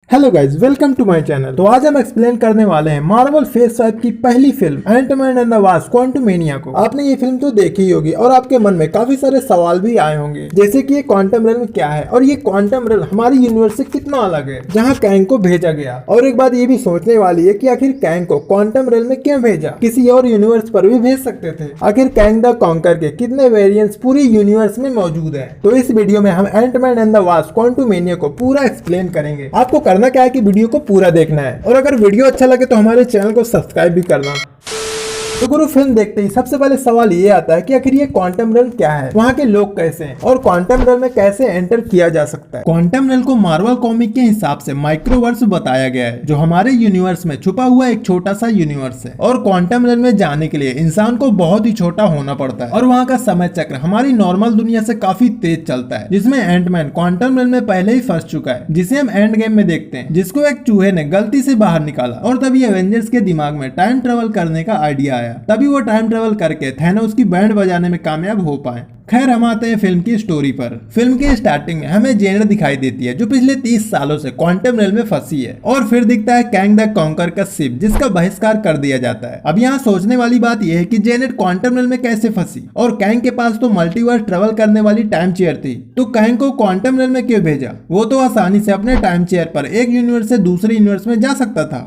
Hello guys, welcome to my channel. तो आज हम एक्सप्लेन करने वाले हैं मार्वल फेज 5 की पहली फिल्म Antman and the Wasp Quantumania को। आपने ये फिल्म तो देखी ही होगी और आपके मन में काफी सारे सवाल भी आए होंगे, जैसे कि ये क्वांटम रेल क्या है और ये क्वांटम रेल हमारी यूनिवर्स से कितना अलग है जहाँ कैंग को भेजा गया। और एक बात ये भी सोचने वाली है कि आखिर कैंग को क्वांटम रेल में क्यों भेजा, किसी और यूनिवर्स पर भी भेज सकते थे। आखिर कैंग द कॉन्कर के कितने वेरिएंट्स पूरी यूनिवर्स में मौजूद है। तो इस वीडियो में हम Antman and the Wasp Quantumania को पूरा एक्सप्लेन करेंगे। आपको करना क्या है कि वीडियो को पूरा देखना है और अगर वीडियो अच्छा लगे तो हमारे चैनल को सब्सक्राइब भी करना। तो गुरु, फिल्म देखते ही सबसे पहले सवाल ये आता है कि आखिर ये क्वांटम रेल क्या है, वहाँ के लोग कैसे हैं और क्वांटम रेल में कैसे एंटर किया जा सकता है। क्वांटम रेल को मार्वल कॉमिक के हिसाब से माइक्रोवर्स बताया गया है, जो हमारे यूनिवर्स में छुपा हुआ एक छोटा सा यूनिवर्स है। और क्वांटम रेल में जाने के लिए इंसान को बहुत ही छोटा होना पड़ता है और वहाँ का समय चक्र हमारी नॉर्मल दुनिया से काफी तेज चलता है, जिसमें एंटमैन क्वांटम रेल में पहले ही फंस चुका है, जिसे हम एंड गेम में देखते हैं, जिसको एक चूहे ने गलती से बाहर निकाला और तभी एवेंजर्स के दिमाग में टाइम ट्रेवल करने का आइडिया आया। तभी वो टाइम ट्रेवल करके थैनोस की बैंड बजाने में कामयाब हो पाए। खैर, हम आते हैं फिल्म की स्टोरी पर। फिल्म के स्टार्टिंग में हमें जेनेट दिखाई देती है, जो पिछले 30 सालों से क्वांटम रेल में फंसी है। और फिर दिखता है कैंग द कॉन्कर का शिप, जिसका बहिष्कार कर दिया जाता है। अब यहाँ सोचने वाली बात यह है कि जेनेट क्वांटम रेल में कैसे फंसी, और कैंग के पास तो मल्टीवर्स ट्रेवल करने वाली टाइम चेयर थी, तो कैंग को क्वांटम रेल में क्यों भेजा? वो तो आसानी से अपने टाइम चेयर पर एक यूनिवर्स से दूसरे यूनिवर्स में जा सकता था।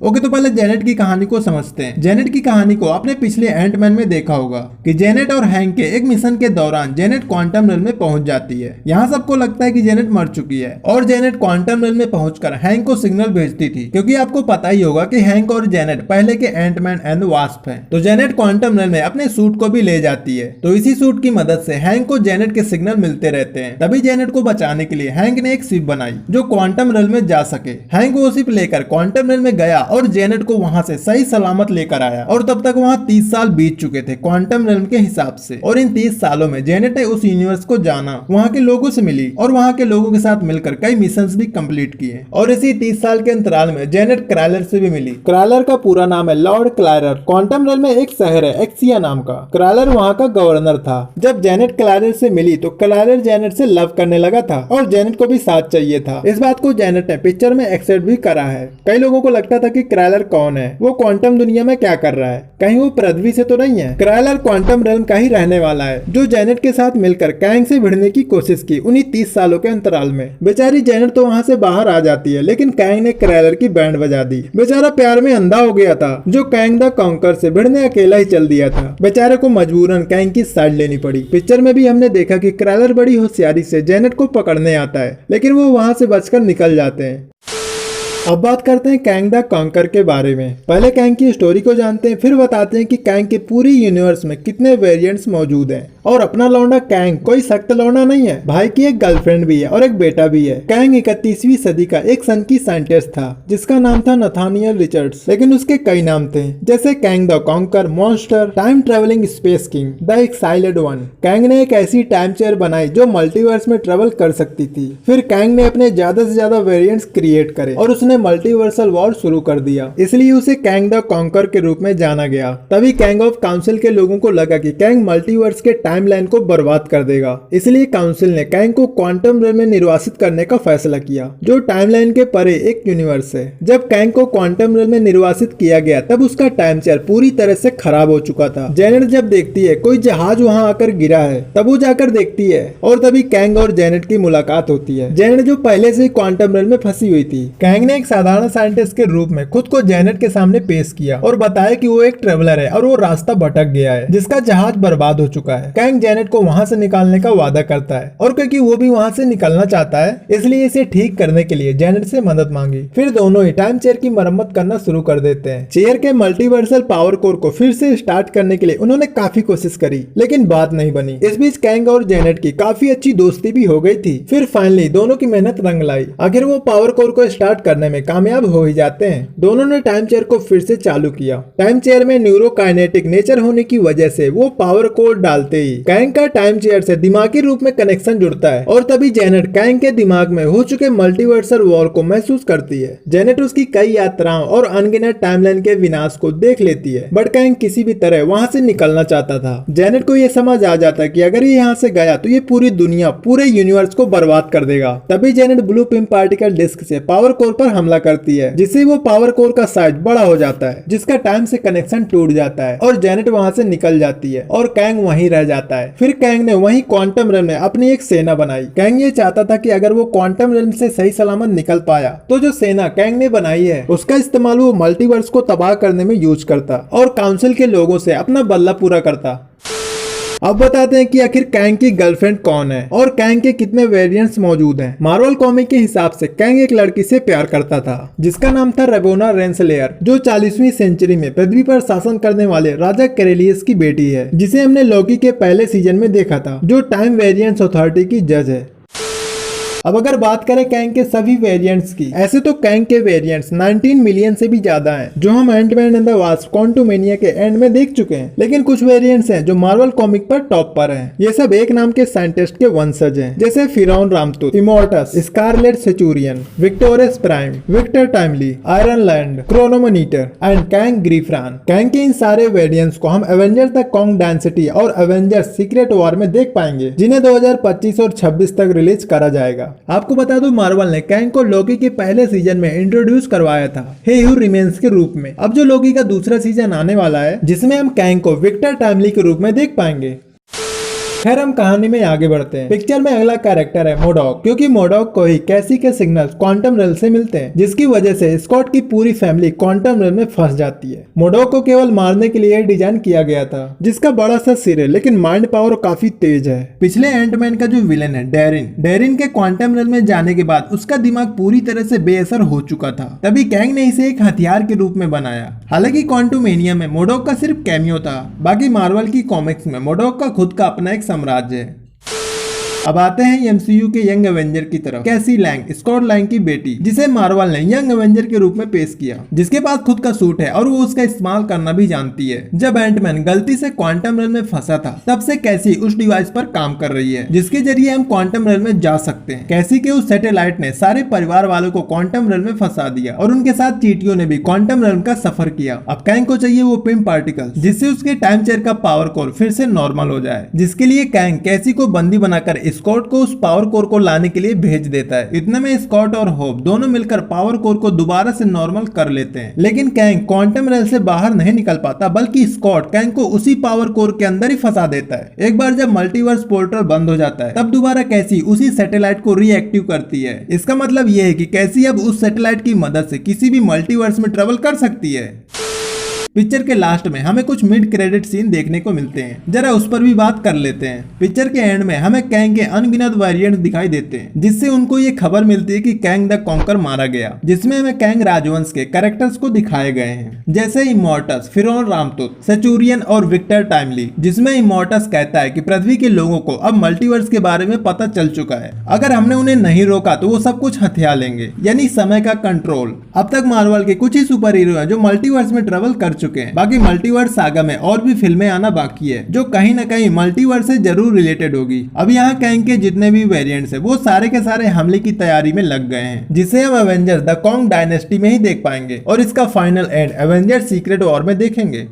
ओके, तो पहले जेनेट की कहानी को समझते हैं। जेनेट की कहानी को आपने पिछले एंटमैन में देखा होगा कि जेनेट और हैंक के एक मिशन के दौरान जेनेट क्वांटम रेल में पहुंच जाती है। यहाँ सबको लगता है कि जेनेट मर चुकी है और जेनेट क्वांटम रेल में पहुंचकर हैंक को सिग्नल भेजती थी, क्योंकि आपको पता ही होगा कि हैंक और जेनेट पहले के एंटमैन एंड वास्प हैं। तो जेनेट क्वांटम रेल में अपने सूट को भी ले जाती है, तो इसी सूट की मदद से हैंक को जेनेट के सिग्नल मिलते रहते हैं। तभी जेनेट को बचाने के लिए हैंक ने एक शिप बनाई जो क्वांटम रेल में जा सके। हैंक वो शिप लेकर क्वांटम रेल में गया और जेनेट को वहां से सही सलामत लेकर आया। और तब तक वहां 30 साल बीत चुके थे क्वांटम रेल के हिसाब से। और इन 30 सालों में जेनेट ने उस यूनिवर्स को जाना, वहां के लोगों से मिली और वहां के लोगों के साथ मिलकर कई मिशंस भी कंप्लीट किए। और इसी 30 साल के अंतराल में जेनेट क्राइलर से भी मिली। क्राइलर का पूरा नाम है लॉर्ड क्राइलर। क्वांटम रेल में एक शहर है एक्सिया नाम का। क्राइलर वहां का गवर्नर था। जब जेनेट क्राइलर से मिली तो क्राइलर जेनेट से लव करने लगा था और जेनेट को भी साथ चाहिए था। इस बात को जेनेट ने पिक्चर में एक्सेप्ट भी करा है। कई लोगों को लगता था कि क्राइलर कौन है, वो क्वांटम दुनिया में क्या कर रहा है, कहीं वो पृथ्वी से तो नहीं है। क्राइलर क्वांटम रेल्म का ही रहने वाला है, जो जेनेट के साथ मिलकर कैंग से भिड़ने की कोशिश की उन्हीं 30 सालों के अंतराल में। बेचारी जेनेट तो वहां से बाहर आ जाती है, लेकिन कैंग ने क्राइलर की बैंड बजा दी। बेचारा प्यार में अंधा हो गया था, जो कैंग द कॉन्कर से भिड़ने अकेला ही चल दिया था। बेचारे को मजबूरन कैंग की साइड लेनी पड़ी। पिक्चर में भी हमने देखा कि क्राइलर बड़ी होशियारी से जेनेट को पकड़ने आता है, लेकिन वो वहां से बचकर निकल जाते हैं। अब बात करते हैं कैंग द कॉन्कर के बारे में। पहले कैंग की स्टोरी को जानते हैं, फिर बताते हैं कि कैंग के पूरी यूनिवर्स में कितने वेरिएंट्स मौजूद हैं। और अपना लौंडा कैंग कोई सख्त लौंडा नहीं है, भाई की एक गर्लफ्रेंड भी है और एक बेटा भी है। कैंग 31वीं सदी का एक सन की साइंटिस्ट था, जिसका नाम था नथानियल रिचर्ड्स, लेकिन उसके कई नाम थे, जैसे Kang the Conqueror, monster, time travelling space king, the exiled one. Kang ने एक ऐसी टाइम चेयर बनाई जो मल्टीवर्स में ट्रेवल कर सकती थी। फिर कैंग ने अपने ज्यादा से ज्यादा वेरिएंट्स क्रिएट करे और उसने मल्टीवर्सल वॉर शुरू कर दिया, इसलिए उसे कैंग द कॉन्कर के रूप में जाना गया। तभी कैंग ऑफ काउंसिल के लोगों को लगा कि कैंग मल्टीवर्स के टाइमलाइन को बर्बाद कर देगा, इसलिए काउंसिल ने कैंग को क्वांटम रेल में निर्वासित करने का फैसला किया, जो टाइमलाइन के परे एक यूनिवर्स है। जब कैंग को क्वांटम रेल में निर्वासित किया गया, तब उसका टाइम चेयर पूरी तरह से खराब हो चुका था। जेनेट जब देखती है कोई जहाज वहां आकर गिरा है, तब वो जाकर देखती है और तभी कैंग और जेनेट की मुलाकात होती है। जेनेट जो पहले से क्वांटम रेल में फंसी हुई थी, कैंग ने एक साधारण साइंटिस्ट के रूप में खुद को जेनेट के सामने पेश किया और बताया कि वो एक ट्रेवलर है और वो रास्ता भटक गया है, जिसका जहाज बर्बाद हो चुका है। कैंग जेनेट को वहां से निकालने का वादा करता है और क्योंकि वो भी वहां से निकलना चाहता है, इसलिए इसे ठीक करने के लिए जेनेट से मदद मांगी। फिर दोनों ही टाइम चेयर की मरम्मत करना शुरू कर देते हैं। चेयर के मल्टीवर्सल पावर कोर को फिर से स्टार्ट करने के लिए उन्होंने काफी कोशिश करी, लेकिन बात नहीं बनी। इस बीच कैंग और जेनेट की काफी अच्छी दोस्ती भी हो गई थी। फिर फाइनली दोनों की मेहनत रंग लाई। आखिर वो पावर कोर को स्टार्ट करने करने में कामयाब हो ही जाते हैं। दोनों ने टाइम चेयर को फिर से चालू किया। टाइम चेयर में न्यूरोकाइनेटिक नेचर होने की वजह से वो पावर कोड डालते ही कैंग का टाइम चेयर से दिमागी रूप में कनेक्शन जुड़ता है और तभी जेनेट कैंग के दिमाग में हो चुके मल्टीवर्सल वॉर को महसूस करती है। जेनेट उसकी कई यात्राओं और अनगिनत टाइमलाइन के विनाश को देख लेती है, बट कैंग किसी भी तरह वहां से निकलना चाहता था। जेनेट को यह समझ आ जाता है कि अगर ये यहाँ से गया तो ये पूरी दुनिया, पूरे यूनिवर्स को बर्बाद कर देगा। तभी Janet blue pink particle disc से पावर कोर पर हमला करती है, जिससे वो पावर कोर का साइज बड़ा हो जाता है, जिसका टाइम से कनेक्शन टूट जाता है और जेनेट वहां से निकल जाती है और कैंग वहीं रह जाता है। फिर कैंग ने वहीं क्वांटम रेल्म में अपनी एक सेना बनाई। कैंग ये चाहता था कि अगर वो क्वांटम रेल्म से सही सलामत निकल पाया तो जो सेना कैंग ने बनाई है उसका इस्तेमाल वो मल्टीवर्स को तबाह करने में यूज करता और काउंसिल के लोगों से अपना बदला पूरा करता। अब बताते हैं कि आखिर कैंग की गर्लफ्रेंड कौन है और कैंग के कितने वेरिएंट्स मौजूद हैं। मार्वल कॉमिक के हिसाब से कैंग एक लड़की से प्यार करता था जिसका नाम था रेबोना रेंसलेयर, जो 40वीं सेंचुरी में पृथ्वी पर शासन करने वाले राजा कैरेलियस की बेटी है, जिसे हमने लॉकी के पहले सीजन में देखा था, जो टाइम वेरिएंट्स अथॉरिटी की जज है। अब अगर बात करें कैंग के सभी वेरिएंट्स की, ऐसे तो कैंग के वेरिएंट्स 19 मिलियन से भी ज्यादा हैं, जो हम Antman and the wasp Quantumania के एंड में देख चुके हैं। लेकिन कुछ वेरिएंट्स हैं जो मार्वल कॉमिक पर टॉप पर हैं। ये सब एक नाम के साइंटिस्ट के वंशज हैं, जैसे फिरौन Rama Tut, Immortus, Scarlet Centurion, Victorious Prime, Victor Timely, Iron Lad, chronomonitor and Kang ग्रीफ्रान। कैंग के इन सारे वेरिएंट्स को हम एवेंजर्स द कॉन्ग डायनेस्टी और एवेंजर्स सीक्रेट वॉर में देख पाएंगे, जिन्हें 2025 और 26 तक रिलीज करा जाएगा। आपको बता दूं, मार्वल ने कैंग को लोकी के पहले सीजन में इंट्रोड्यूस करवाया था हे हू रिमेन्स के रूप में। अब जो लोकी का दूसरा सीजन आने वाला है, जिसमें हम कैंग को विक्टर टाइमली के रूप में देख पाएंगे। खैर, हम कहानी में आगे बढ़ते हैं। पिक्चर में अगला कैरेक्टर है मोडॉक, क्योंकि मोडॉक को ही कैसी के सिग्नल्स क्वांटम रेल से मिलते हैं, जिसकी वजह से स्कॉट की पूरी फैमिली क्वांटम रेल में फंस जाती है। मोडॉक को केवल मारने के लिए डिजाइन किया गया था, जिसका बड़ा सा सिर है लेकिन माइंड पावर काफी तेज है। पिछले एंटमैन का जो विलेन है डेरिन के क्वांटम रेल में जाने के बाद उसका दिमाग पूरी तरह से बेअसर हो चुका था। तभी कैंग ने इसे एक हथियार के रूप में बनाया। हालांकि क्वांटुमेनिया में मोडॉक का सिर्फ कैमियो था, बाकी मार्वल की कॉमिक्स में मोडॉक का खुद का अपना एक साम्राज्य है। अब आते हैं एमसीयू के यंग एवेंजर की तरफ। कैसी लैंग, स्कॉट लैंग की बेटी, जिसे मार्वल ने यंग एवेंजर के रूप में पेश किया, जिसके पास खुद का सूट है और वो उसका इस्तेमाल करना भी जानती है। जब एंटमैन गलती से क्वांटम रेल में फंसा था, तब से कैसी उस डिवाइस पर काम कर रही है जिसके जरिए हम क्वांटम रेल में जा सकते हैं। कैसी के उस सैटेलाइट ने सारे परिवार वालों को क्वांटम रेल में फंसा दिया और उनके साथ चींटियों ने भी क्वांटम रेल का सफर किया। अब कैंग को चाहिए वो पिम पार्टिकल, जिससे उसके टाइम चेयर का पावर कोर फिर से नॉर्मल हो जाए, जिसके लिए कैंग कैसी को बंदी बनाकर स्कॉट को उस पावर कोर को लाने के लिए भेज देता है। इतने में स्कॉट और होप दोनों मिलकर पावर कोर को दोबारा से नॉर्मल कर लेते हैं। लेकिन कैंग क्वांटम रेल से बाहर नहीं निकल पाता, बल्कि स्कॉट कैंग को उसी पावर कोर के अंदर ही फंसा देता है। एक बार जब मल्टीवर्स पोर्टल बंद हो जाता है, तब दोबारा कैसी उसी सैटेलाइट को रीएक्टिव करती है। इसका मतलब यह है कि कैसी अब उस सैटेलाइट की मदद से किसी भी मल्टीवर्स में ट्रेवल कर सकती है। पिक्चर के लास्ट में हमें कुछ मिड क्रेडिट सीन देखने को मिलते हैं, जरा उस पर भी बात कर लेते हैं। पिक्चर के एंड में हमें कैंग के अनगिनत वेरिएंट्स दिखाई देते हैं, जिससे उनको ये खबर मिलती है कि कैंग द कॉन्कर मारा गया, जिसमें हमें कैंग राजवंश के कैरेक्टर्स को दिखाए गए हैं, जैसे इमोर्टस, फिरौन रामतूत, सेचुरियन और विक्टर टाइमली, जिसमें इमोर्टस कहता है कि पृथ्वी के लोगों को अब मल्टीवर्स के बारे में पता चल चुका है, अगर हमने उन्हें नहीं रोका तो वो सब कुछ हथिया लेंगे, यानी समय का कंट्रोल। अब तक मार्वल के कुछ ही सुपर हीरो हैं जो मल्टीवर्स में ट्रेवल कर चुके हैं। बाकी मल्टीवर्स सागा में और भी फिल्में आना बाकी है, जो कहीं ना कहीं मल्टीवर्स से जरूर रिलेटेड होगी। अब यहाँ कैंग के जितने भी वेरिएंट्स हैं, वो सारे के सारे हमले की तैयारी में लग गए हैं, जिसे हम एवेंजर्स द कॉन्ग डायनेस्टी में ही देख पाएंगे और इसका final and Avengers secret war में देखेंगे।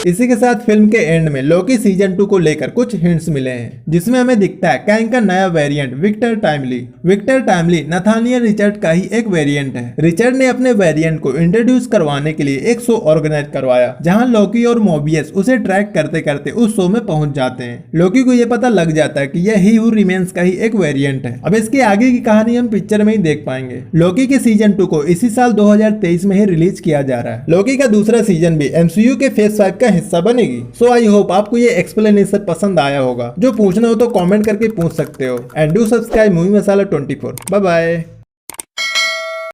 इसी के साथ फिल्म के एंड में लोकी सीजन 2 को लेकर कुछ हिंट्स मिले हैं, जिसमें हमें दिखता है कैंग का नया variant Victor Timely. Victor Timely Nathaniel Richard का ही एक वेरिएंट है। रिचर्ड ने अपने वेरिएंट को इंट्रोड्यूस करवाने के लिए एक शो ऑर्गेनाइज करवाया, जहां लोकी और मोबियस उसे ट्रैक करते करते उस शो में पहुंच जाते हैं। लोकी को यह पता लग जाता है कि यह ही हू रिमेन्स का ही एक वेरिएंट है। अब इसके आगे की कहानी हम पिक्चर में ही देख पाएंगे। लोकी के सीजन 2 को इसी साल 2023 में ही रिलीज किया जा रहा है। लोकी का दूसरा सीजन भी एमसीयू के फेज 5 का हिस्सा बनेगी। सो आई होप आपको ये एक्सप्लेनेशन पसंद आया होगा। जो पूछना हो तो कमेंट करके पूछ सकते हो। And do subscribe movie masala 24। Bye bye.